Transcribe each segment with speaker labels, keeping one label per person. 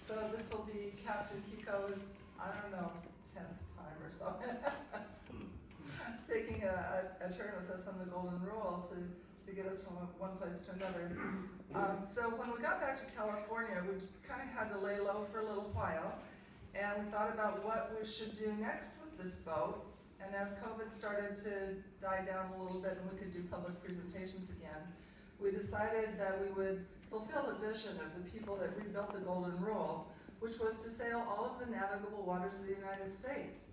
Speaker 1: So this will be Captain Kiko's, I don't know, 10th time or so, taking a turn with us on the Golden Rule to get us from one place to another. So when we got back to California, we kind of had to lay low for a little while, and we thought about what we should do next with this boat. And as COVID started to die down a little bit and we could do public presentations again, we decided that we would fulfill the vision of the people that rebuilt the Golden Rule, which was to sail all of the navigable waters of the United States.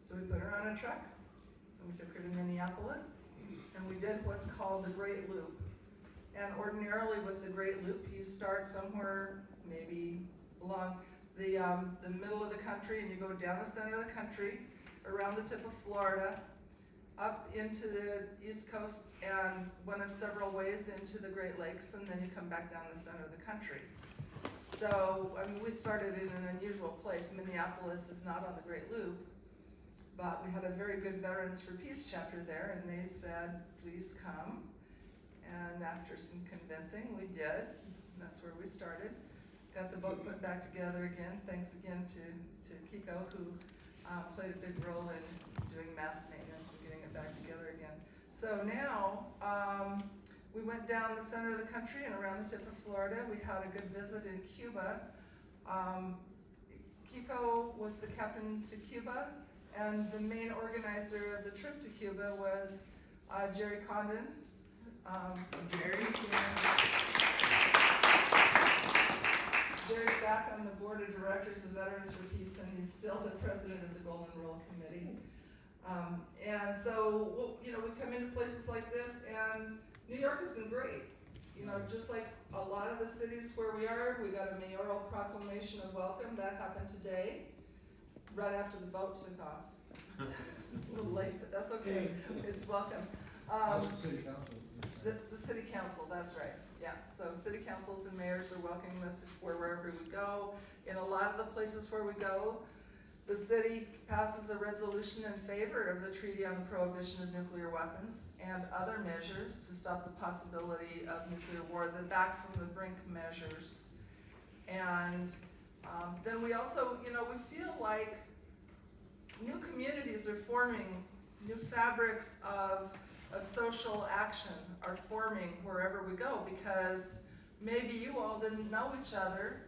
Speaker 1: So we put her on a truck, and we took her to Minneapolis, and we did what's called the Great Loop. And ordinarily with the Great Loop, you start somewhere maybe along the middle of the country, and you go down the center of the country, around the tip of Florida, up into the East Coast, and one of several ways into the Great Lakes, and then you come back down the center of the country. So, I mean, we started in an unusual place. Minneapolis is not on the Great Loop, but we had a very good Veterans for Peace chapter there, and they said, please come. And after some convincing, we did. And that's where we started. Got the boat put back together again. Thanks again to Kiko, who played a big role in doing mast maintenance and getting it back together again. So now, we went down the center of the country and around the tip of Florida. We had a good visit in Cuba. Kiko was the captain to Cuba, and the main organizer of the trip to Cuba was Jerry Condon. Jerry's back on the board of directors of Veterans for Peace, and he's still the president of the Golden Rule Committee. And so, you know, we come into places like this, and New York has been great. You know, just like a lot of the cities where we are, we got a mayoral proclamation of welcome. That happened today, right after the boat took off. A little late, but that's okay. It's welcome.
Speaker 2: City council.
Speaker 1: The city council, that's right. Yeah, so city councils and mayors are welcoming us wherever we go. In a lot of the places where we go, the city passes a resolution in favor of the Treaty on the Prohibition of Nuclear Weapons and other measures to stop the possibility of nuclear war, the back from the brink measures. And then we also, you know, we feel like new communities are forming, new fabrics of social action are forming wherever we go, because maybe you all didn't know each other,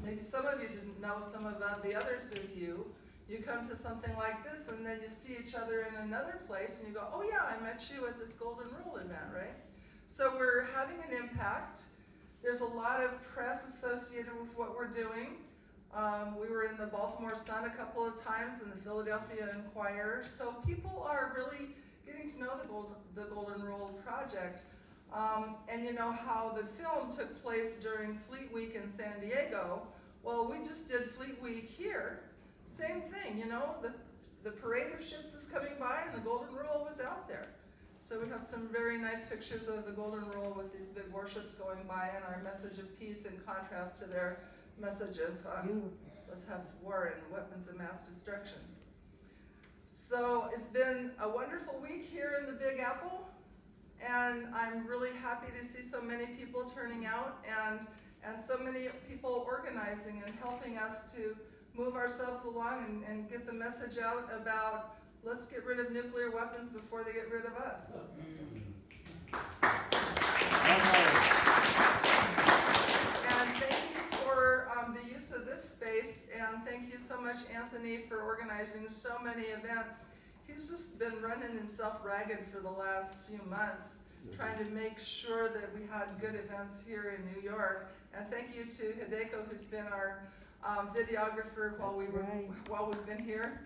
Speaker 1: maybe some of you didn't know some of the others of you. You come to something like this, and then you see each other in another place, and you go, oh yeah, I met you at this Golden Rule event, right? So we're having an impact. There's a lot of press associated with what we're doing. We were in the Baltimore Sun a couple of times, and the Philadelphia Inquirer. So people are really getting to know the Golden Rule Project. And you know how the film took place during Fleet Week in San Diego. Well, we just did Fleet Week here. Same thing, you know, the parade of ships is coming by and the Golden Rule was out there. So we have some very nice pictures of the Golden Rule with these big warships going by, and our message of peace in contrast to their message of let's have war and weapons of mass destruction. So it's been a wonderful week here in the Big Apple, and I'm really happy to see so many people turning out and so many people organizing and helping us to move ourselves along and get the message out about let's get rid of nuclear weapons before they get rid of us. And thank you for the use of this space, and thank you so much, Anthony, for organizing so many events. He's just been running himself ragged for the last few months, trying to make sure that we had good events here in New York. And thank you to Hideko, who's been our videographer while we've been here.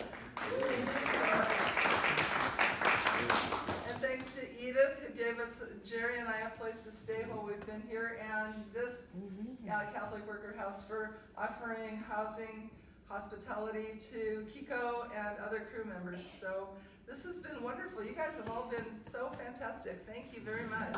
Speaker 1: And thanks to Edith, who gave us, Jerry and I, a place to stay while we've been here, and this Catholic Worker House for offering housing, hospitality to Kiko and other crew members. So this has been wonderful. You guys have all been so fantastic. Thank you very much.